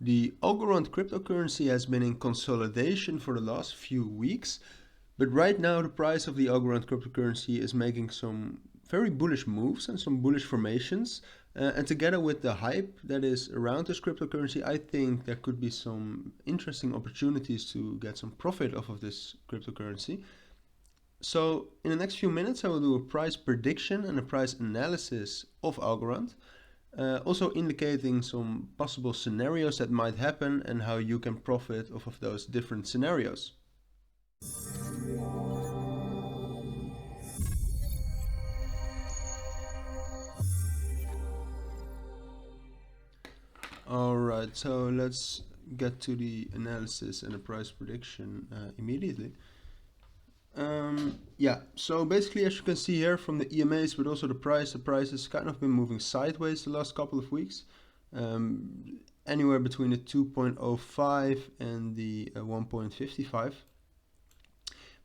The Algorand cryptocurrency has been in consolidation for the last few weeks, but right now the price of the Algorand cryptocurrency is making some very bullish moves and some bullish formations. And together with the hype that is around this cryptocurrency, I think there could be some interesting opportunities to get some profit off of this cryptocurrency. So in the next few minutes, I will do a price prediction and a price analysis of Algorand. Also indicating some possible scenarios that might happen and how you can profit off of those different scenarios. Alright, so let's get to the analysis and the price prediction immediately. Yeah, so basically, as you can see here from the EMAs, but also the price has kind of been moving sideways the last couple of weeks, anywhere between the 2.05 and the 1.55.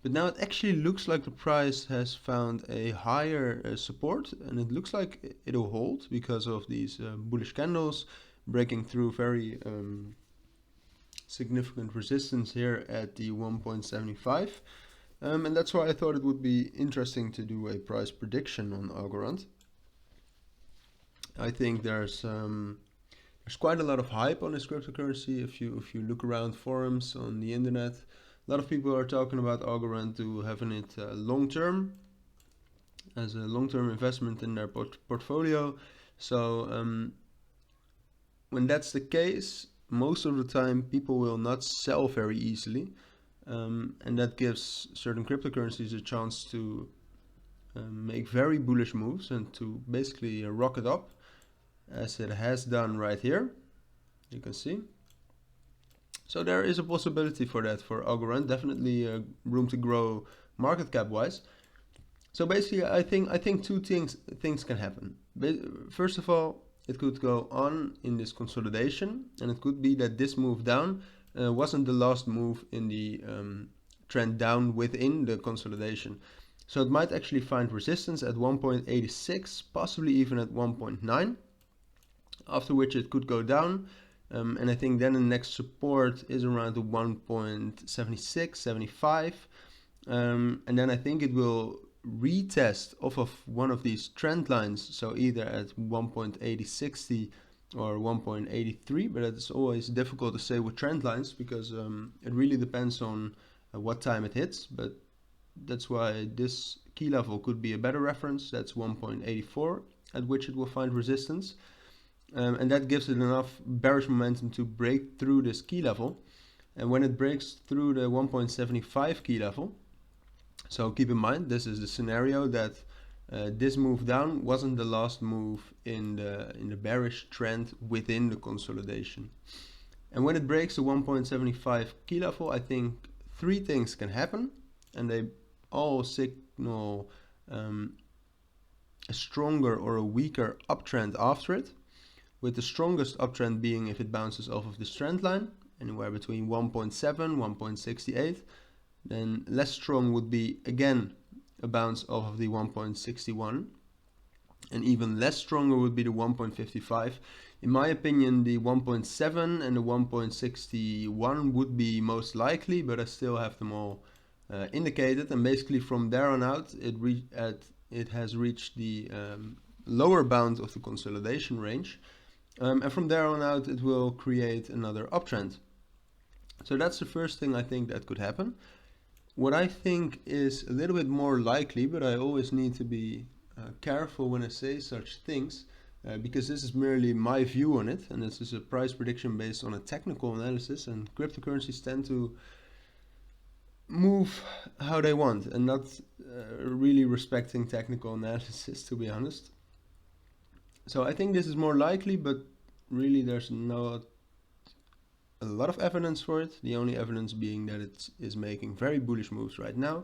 But now it actually looks like the price has found a higher support, and it looks like it'll hold because of these bullish candles breaking through very significant resistance here at the 1.75. And that's why I thought it would be interesting to do a price prediction on Algorand. I think there's quite a lot of hype on this cryptocurrency. If you look around forums on the internet, a lot of people are talking about Algorand to having it long term, as a long-term investment in their portfolio. So when that's the case, most of the time people will not sell very easily. And that gives certain cryptocurrencies a chance to make very bullish moves and to basically rocket up, as it has done right here. You can see. So there is a possibility for that for Algorand, definitely room to grow market cap wise. So basically, I think two things can happen. First of all, it could go on in this consolidation, and it could be that this move down wasn't the last move in the trend down within the consolidation. So it might actually find resistance at 1.86, possibly even at 1.9, after which it could go down. And I think then the next support is around the 1.76, 75. And then I think it will retest off of one of these trend lines. So either at 1.8060 or 1.83, but it's always difficult to say with trend lines because it really depends on what time it hits. But that's why this key level could be a better reference. That's 1.84 at which it will find resistance, and that gives it enough bearish momentum to break through this key level. And when it breaks through the 1.75 key level, so keep in mind this is the scenario that this move down wasn't the last move in the bearish trend within the consolidation. And when it breaks the 1.75 key level, I think three things can happen, and they all signal a stronger or a weaker uptrend after it, with the strongest uptrend being if it bounces off of this trend line, anywhere between 1.7, 1.68. Then less strong would be again a bounce off of the 1.61, and even less stronger would be the 1.55. In my opinion, the 1.7 and the 1.61 would be most likely, but I still have them all indicated. And basically from there on out, it has reached the lower bound of the consolidation range, and from there on out it will create another uptrend. So that's the first thing I think that could happen. What I think is a little bit more likely, but I always need to be careful when I say such things, because this is merely my view on it, and this is a price prediction based on a technical analysis, and cryptocurrencies tend to move how they want and not really respecting technical analysis, to be honest. So I think this is more likely, but really there's not a lot of evidence for it. The only evidence being that it is making very bullish moves right now,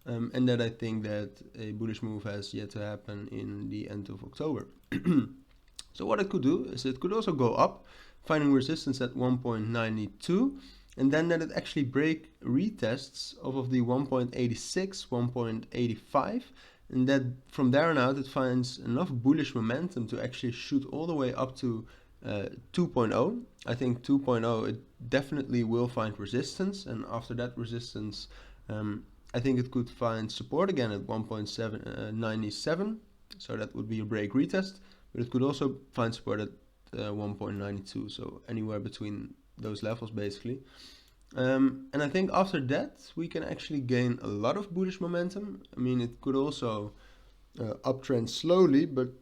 and that I think that a bullish move has yet to happen in the end of October. So what it could do is it could also go up, finding resistance at 1.92, and then that it actually retests off of the 1.86, 1.85, and that from there on out it finds enough bullish momentum to actually shoot all the way up to 2.0. I think 2.0 it definitely will find resistance, and after that resistance I think it could find support again at 1.97, so that would be a break retest, but it could also find support at 1.92, so anywhere between those levels basically. And I think after that we can actually gain a lot of bullish momentum. I mean, it could also uptrend slowly, but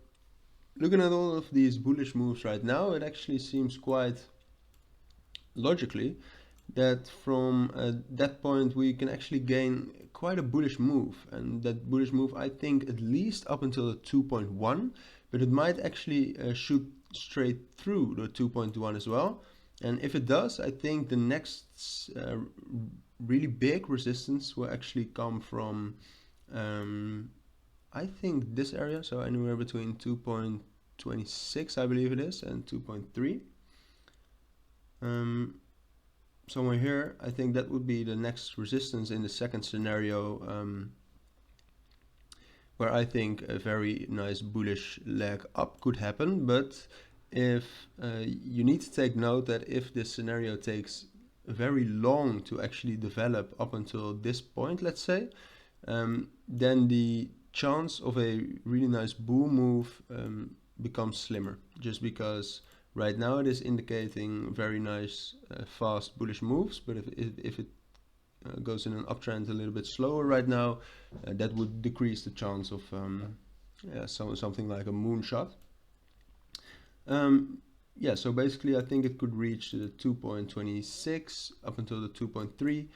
looking at all of these bullish moves right now, it actually seems quite logically that from that point we can actually gain quite a bullish move, and that bullish move I think at least up until the 2.1, but it might actually shoot straight through the 2.1 as well. And if it does, I think the next really big resistance will actually come from I think this area, so anywhere between 2.26 I believe it is and 2.3. Somewhere here, I think that would be the next resistance in the second scenario, where I think a very nice bullish leg up could happen. But if you need to take note that if this scenario takes very long to actually develop up until this point, let's say, then the chance of a really nice bull move becomes slimmer, just because right now it is indicating very nice fast bullish moves, but if it goes in an uptrend a little bit slower right now, that would decrease the chance of something like a moonshot. Yeah, so basically I think it could reach the 2.26 up until the 2.3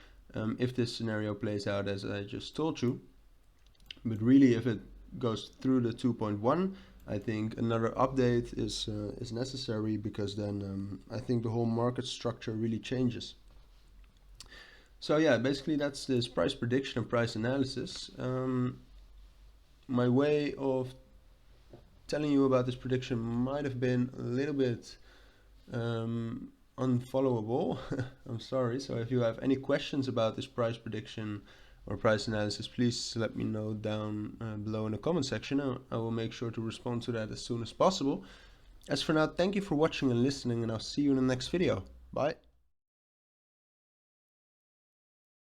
if this scenario plays out as I just told you. But really, if it goes through the 2.1, I think another update is necessary, because then I think the whole market structure really changes. So yeah, basically that's this price prediction and price analysis. My way of telling you about this prediction might have been a little bit unfollowable. I'm sorry. So if you have any questions about this price prediction or price analysis, please let me know down below in the comment section. I will make sure to respond to that as soon as possible. As for now, thank you for watching and listening, and I'll see you in the next video. Bye.